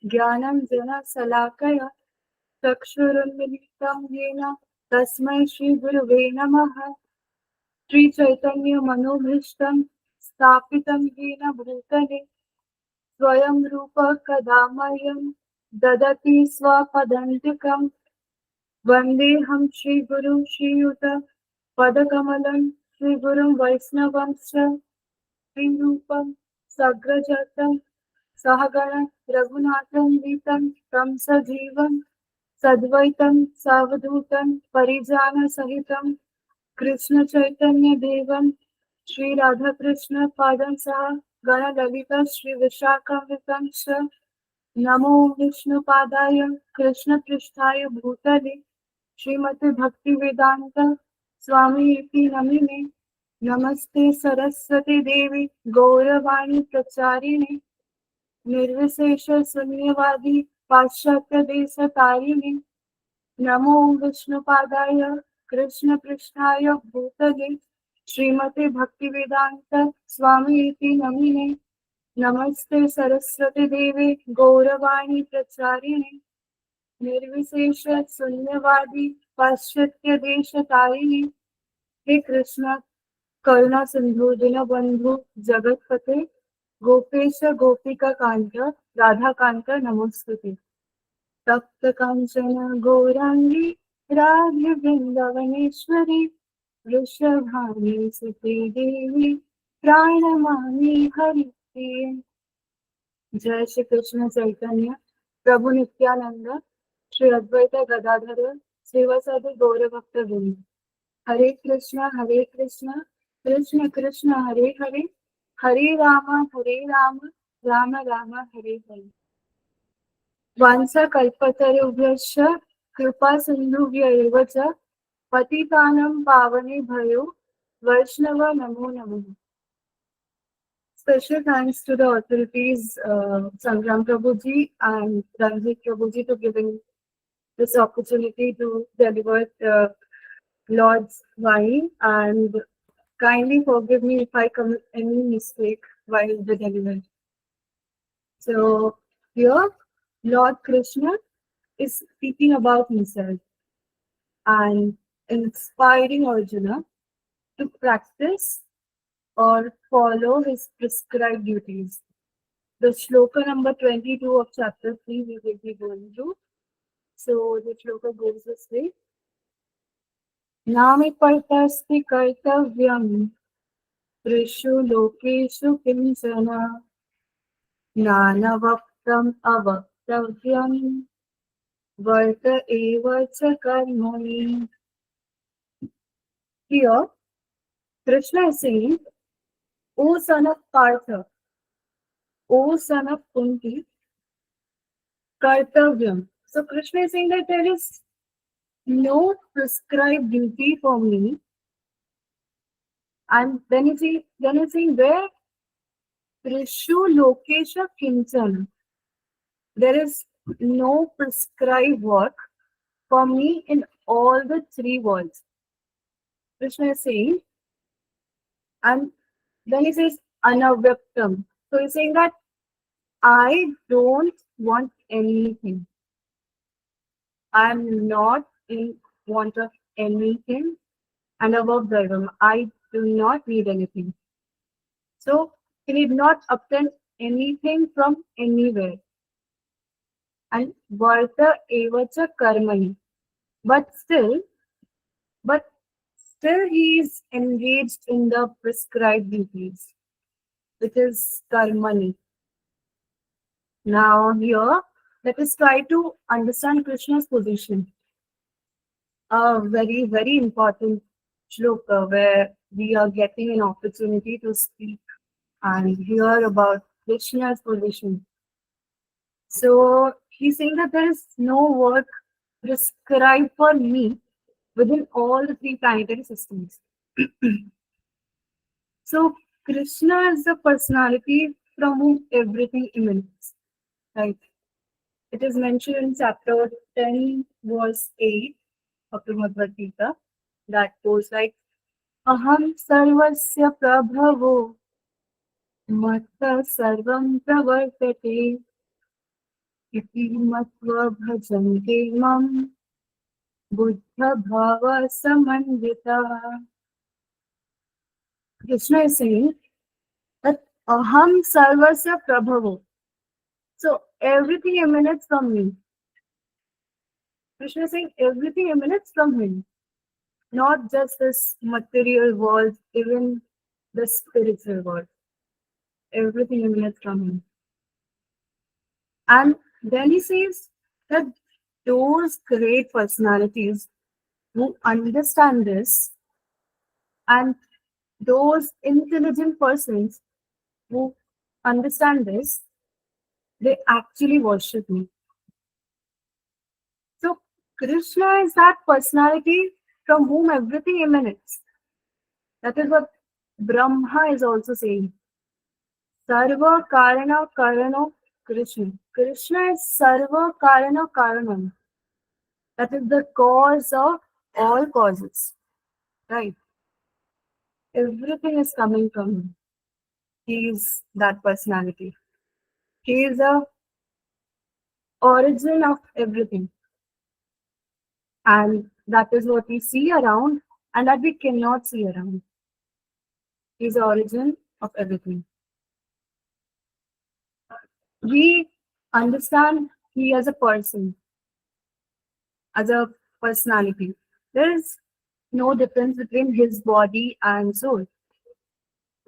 ज्ञानं जनशलाकया चक्षुरुन्मिलितं येन तस्मै श्रीगुरुवे नमः। श्रीचैतन्यमनोभीष्टं स्थापितं येन भूतले स्वयं रूप कदा मह्यं ददति स्वपदान्तिकम्। वन्देऽहं श्रीगुरुं श्रीयुत पदकमलं श्रीगुरुं वैष्णवंश्च श्रीरूपं सग्रजातं सहगण रघुनाथं वीतं तं सजीवं सद्वैतं सावधूतं परिजानसहितं कृष्ण चैतन्य देवं श्री राधा कृष्ण पादं सह गणललिता श्री विशाखान्वितं च नमो विष्णुपादाय कृष्णपृष्ठाय भूतले श्रीमते भक्तिवेदांत स्वामी इति नमिने नमस्ते सरस्वती देवी गौरवाणी प्रचारिणे निर्विशेष शून्यवादी पाश्चात्य देश तारिणे नमो विष्णुपादाय कृष्णपृष्ठाय भूतले श्रीमते भक्तिवेदांत स्वामी इति नमिने नमस्ते सरस्वती देवी गौरवाणी प्रचारिणे निर्विशेष शून्यवादी पाश्चात्य देश तारिणे। हे कृष्ण करुणा सिंधु दीनबंधु जगतपते गोपेश गोपिका कांत राधा कांत नमोस्तुते। तप्त कांचन गौरांगी राध्य वृंदावनेश्वरी वृषभानी सुते देवी प्राणमामि हरिप्रिये। जय श्री कृष्ण चैतन्य प्रभु नित्यानंद श्री अद्वैत गदाधर श्रीवासादि गौरभक्त वृंद। हरे कृष्ण कृष्ण कृष्ण हरे हरे हरे राम राम राम हरे हरे। वाञ्छाकल्पतरुभ्यश्च कृपा सिन्धुभ्य एव च पतितानां पावनेभ्यो वैष्णव नमो नमः। Special thanks to the authorities, Sangram Prabhuji and Ranjit Prabhuji, to giving this opportunity to deliver the Lord's Vine, and kindly forgive me if I commit any mistake while the delivery. So here, Lord Krishna is speaking about himself and inspiring Arjuna to practice or follow his prescribed duties. The shloka number 22 of chapter 3 we will be going through. So the shloka goes this way. Nami partasti kartavyam trishu lokeshu kinchana nanavaktam avaktavyam varta eva cha karmani. Here, Krishna is saying, O son of Partha, O son of Kunti, kartavyam. So Krishna is saying that there is no prescribed duty for me. And then he's saying where Trishu Lokesha Kinchana. There is no prescribed work for me in all the three worlds. Krishna is saying, and then he says Anavyaktam. So he's saying that I don't want anything. I'm not in want of anything. And above Dharma, I do not need anything. So he did not obtain anything from anywhere. And Varta evacha karmani. But still, but still he is engaged in the prescribed duties, which is karmani. Now here, let us try to understand Krishna's position. A very, very important shloka where we are getting an opportunity to speak and hear about Krishna's position. So he's saying that there is no work prescribed for me within all the three planetary systems. So Krishna is the personality from whom everything emanates. Right? It is mentioned in chapter 10, verse 8 of the Bhagavad Gita that goes like Aham sarvasya prabhavo, 'Matta sarvam pravartate, इति मत्वा भजन्ते मां बुद्धभावसमन्विताः. Krishna is saying that aham sarvasya prabhavo. So everything emanates from me. Krishna is saying everything emanates from him. Not just this material world, even the spiritual world. Everything emanates from him. And then he says that those great personalities who understand this and those intelligent persons who understand this, they actually worship me. So Krishna is that personality from whom everything emanates. That is what Brahma is also saying. Sarva Karana Karano Krishna. Krishna is Sarva Karana Karanam. That is the cause of all causes. Right? Everything is coming from him. He is that personality. He is the origin of everything. And that is what we see around and that we cannot see around. He is the origin of everything. We understand he as a person, as a personality. There is no difference between his body and soul.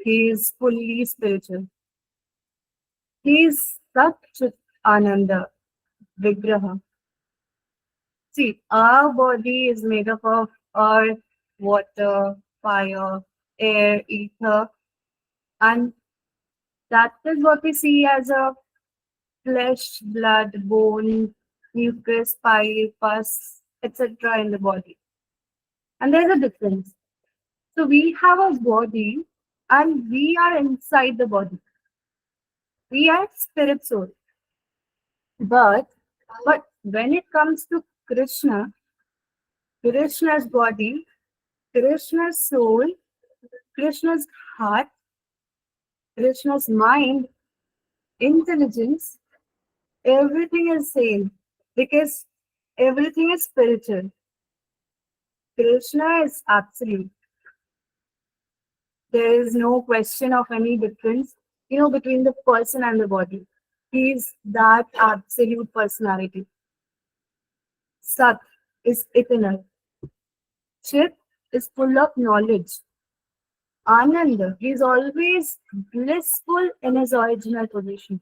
He is fully spiritual. He is Sat Chit Ananda Vigraha. See, our body is made up of earth, water, fire, air, ether, and that is what we see as a flesh, blood, bone, mucus, pile, pus, etc. in the body. And there's a difference. So we have a body and we are inside the body. We are spirit soul. But when it comes to Krishna, Krishna's body, Krishna's soul, Krishna's heart, Krishna's mind, intelligence, everything is same because everything is spiritual. Krishna is absolute. There is no question of any difference, between the person and the body. He is that absolute personality. Sat is eternal. Chit is full of knowledge. Ananda, he is always blissful in his original position.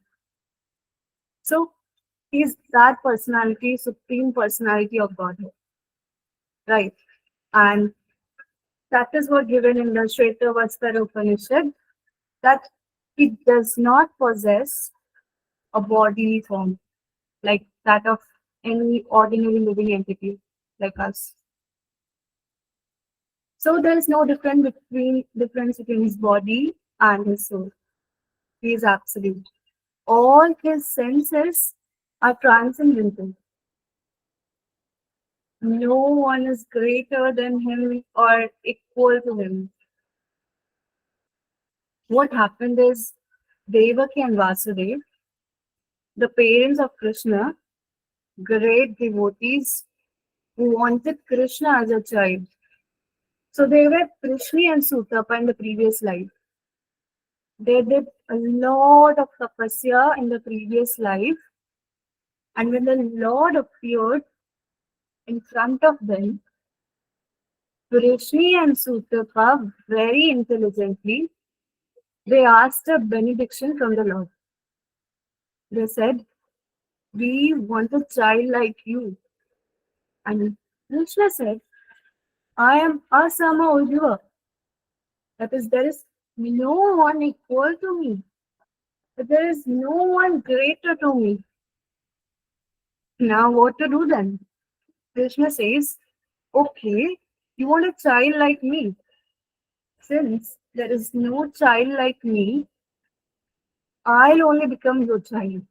So he is that personality, supreme personality of Godhead. Right. And that is what given in the Shvetavastra Upanishad, that he does not possess a bodily form like that of any ordinary living entity like us. So there is no difference between his body and his soul. He is absolute. All his senses are transcendental. No one is greater than him or equal to him. What happened is Devaki and Vasudev, the parents of Krishna, great devotees who wanted Krishna as a child. So they were Krishna and Sutapa in the previous life. They did a lot of tapasya in the previous life, and when the Lord appeared in front of them, Vrishni and Sutapa very intelligently, they asked a benediction from the Lord. They said, "We want a child like you." And Krishna said, "I am Asama Ujva." That is, there is no one equal to me. There is no one greater to me. Now what to do then? Krishna says, "Okay, you want a child like me. Since there is no child like me, I'll only become your child."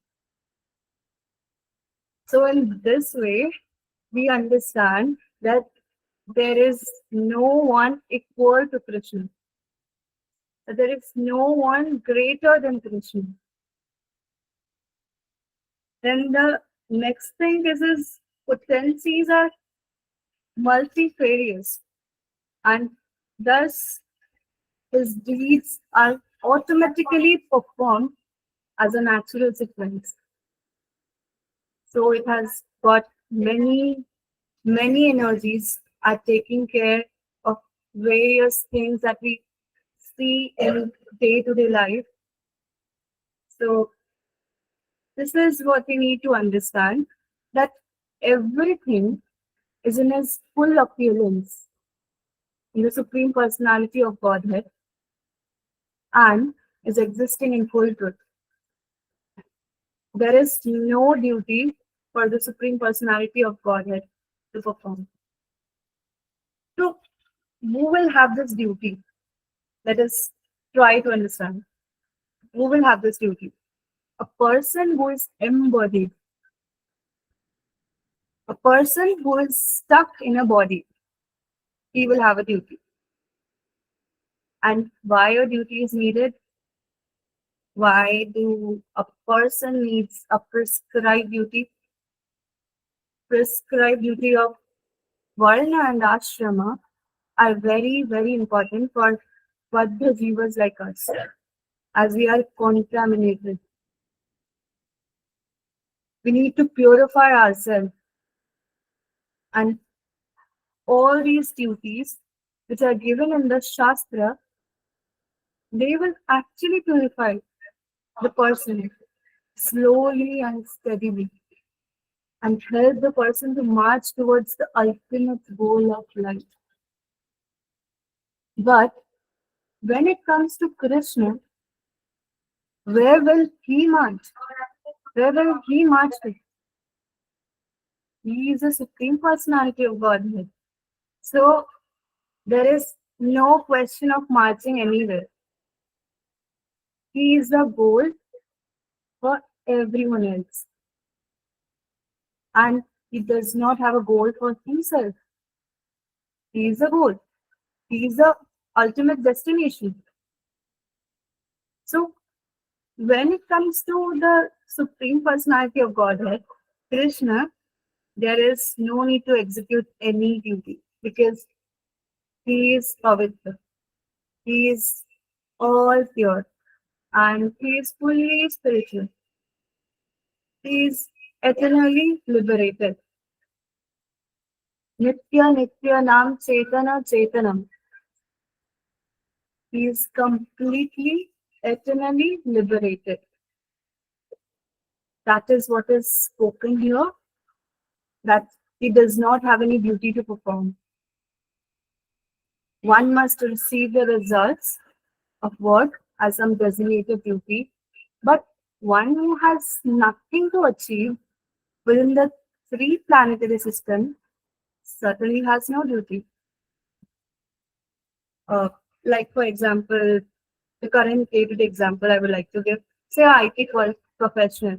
So in this way, we understand that there is no one equal to Krishna. That there is no one greater than Krishna. Then the next thing is his potencies are multifarious, and thus his deeds are automatically performed as a natural sequence. So it has got many energies are taking care of various things that we see in day-to-day life. So this is what we need to understand, that everything is in its full appearance in the Supreme Personality of Godhead and is existing in full truth. There is no duty for the Supreme Personality of Godhead to perform. So, who will have this duty? Let us try to understand. Who will have this duty? A person who is embodied, a person who is stuck in a body, he will have a duty. And why a duty is needed? Why do a person needs a prescribed duty? Prescribed duty of Varna and Ashrama are very important for Vadha Jivas like us, as we are contaminated. We need to purify ourselves, and all these duties which are given in the Shastra, they will actually purify the person slowly and steadily and help the person to march towards the ultimate goal of life. But when it comes to Krishna, where will he march? Where will he march to? He is the Supreme Personality of Godhead. So there is no question of marching anywhere. He is the goal for everyone else. And he does not have a goal for himself. He is the goal. He is the ultimate destination. So when it comes to the Supreme Personality of Godhead, Krishna, there is no need to execute any duty because he is pavitra. He is all pure and he is fully spiritual. He is eternally liberated. Nitya Nitya Nam Chetana Chetanam. He is completely, eternally liberated. That is what is spoken here, that he does not have any duty to perform. One must receive the results of work as some designated duty, but one who has nothing to achieve within the three planetary system certainly has no duty. Uh, like, for example, the current dated example I would like to give, say, an IT professional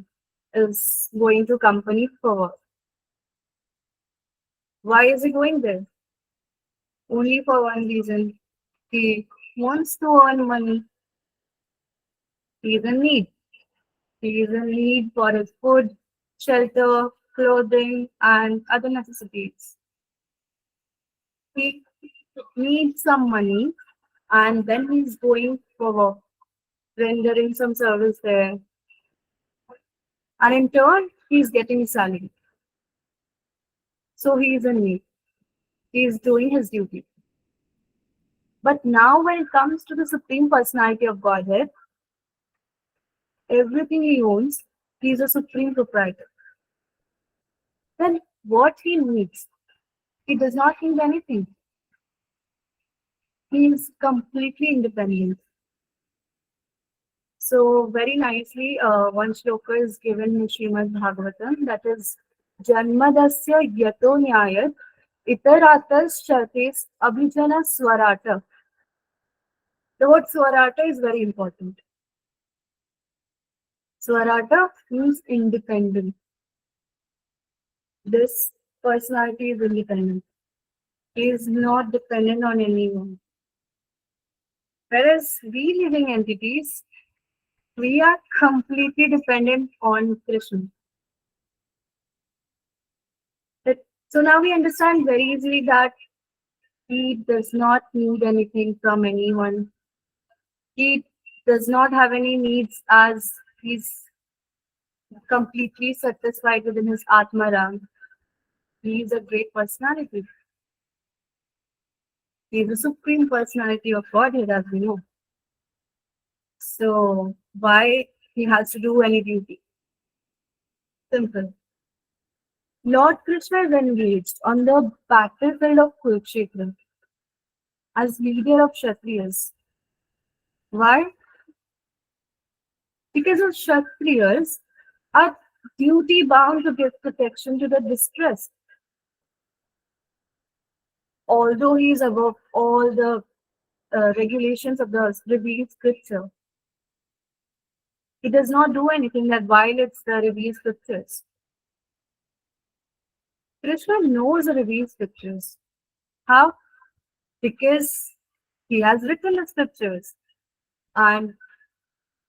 is going to company for work. Why is he going there? Only for one reason. He wants to earn money. He is in need. He is in need for his food, shelter, clothing, and other necessities. He needs some money, and then he's going for rendering some service there. And in turn, he's getting salary. So he is in need. He is doing his duty. But now, when it comes to the Supreme Personality of Godhead, everything he owns, he is a supreme proprietor. Then what he needs? He does not need anything. He is completely independent. So very nicely, one shloka is given in Srimad Bhagavatam, that is Janmadasya Yato Nyayat Itaratas Shatis Abhijana Swarata. The word Swarata is very important. Swarata means independent. This personality is independent. He is not dependent on anyone. Whereas we living entities, we are completely dependent on Krishna. So now we understand very easily that he does not need anything from anyone. He does not have any needs as he's completely satisfied within his Atmaram. He is a great personality. He is the supreme personality of Godhead, as we know. So why he has to do any duty? Simple. Lord Krishna is engaged on the battlefield of Kurukshetra as leader of Kshatriyas. Why? Because of Kshatriyas are duty bound to give protection to the distressed. Although he is above all the regulations of the revealed scripture, he does not do anything that violates the revealed scriptures. Krishna knows the revealed scriptures. How? Because he has written the scriptures and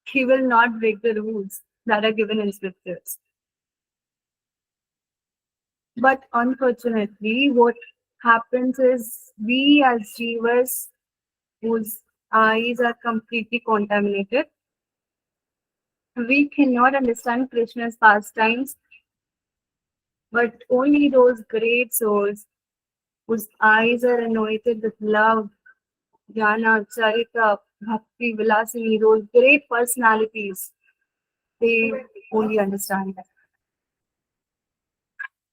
he will not break the rules that are given in scriptures. But unfortunately, what happens is we as jivas whose eyes are completely contaminated, we cannot understand Krishna's pastimes, but only those great souls whose eyes are anointed with love, jnana, charita, bhakti, vilasini, those great personalities, they only understand that.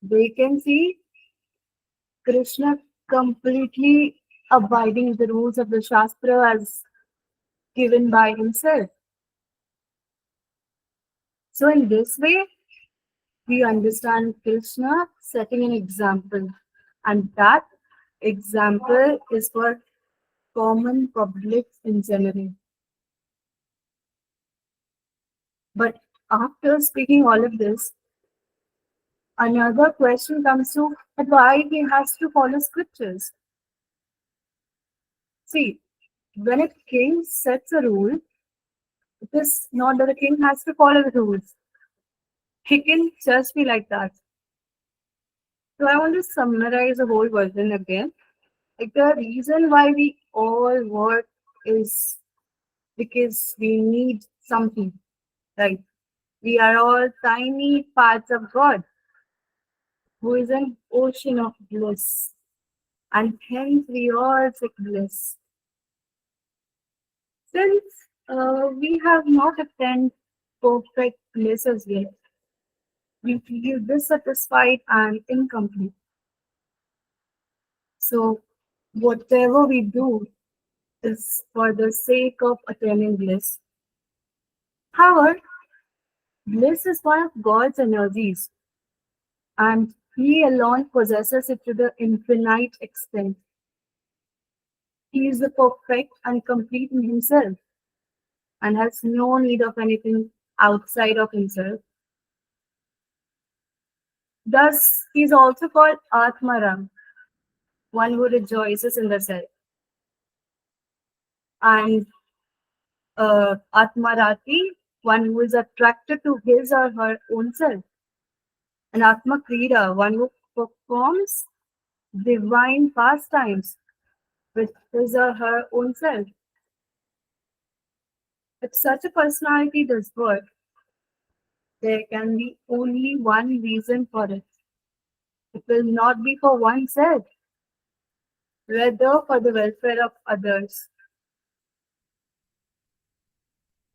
They can see Krishna completely abiding the rules of the Shastra as given by himself. So, in this way, we understand Krishna setting an example, and that example is for common public in general. But after speaking all of this, another question comes to why he has to follow scriptures. See, when a king sets a rule, it is not that the king has to follow the rules. He can just be like that. So I want to summarize the whole version again. Like the reason why we all work is because we need something, right? We are all tiny parts of God, who is an ocean of bliss, and hence we all seek bliss. Since we have not attained perfect bliss as yet, we feel dissatisfied and incomplete. So, whatever we do is for the sake of attaining bliss. However, bliss is one of God's energies, and He alone possesses it to the infinite extent. He is the perfect and complete in Himself and has no need of anything outside of Himself. Thus, He is also called Atmaram, one who rejoices in the self, and Atmarati, one who is attracted to his or her own self, and Atma Krida, one who performs divine pastimes with his or her own self. If such a personality does work, there can be only one reason for it. It will not be for oneself, rather for the welfare of others.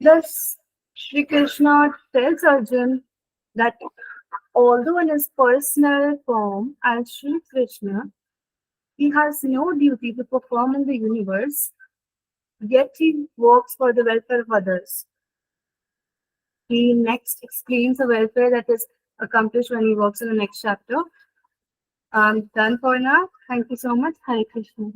Thus, Sri Krishna tells Arjun that although in his personal form as Sri Krishna, he has no duty to perform in the universe, yet he works for the welfare of others. He next explains the welfare that is accomplished when he works in the next chapter. I'm done for now. Thank you so much. Hare Krishna.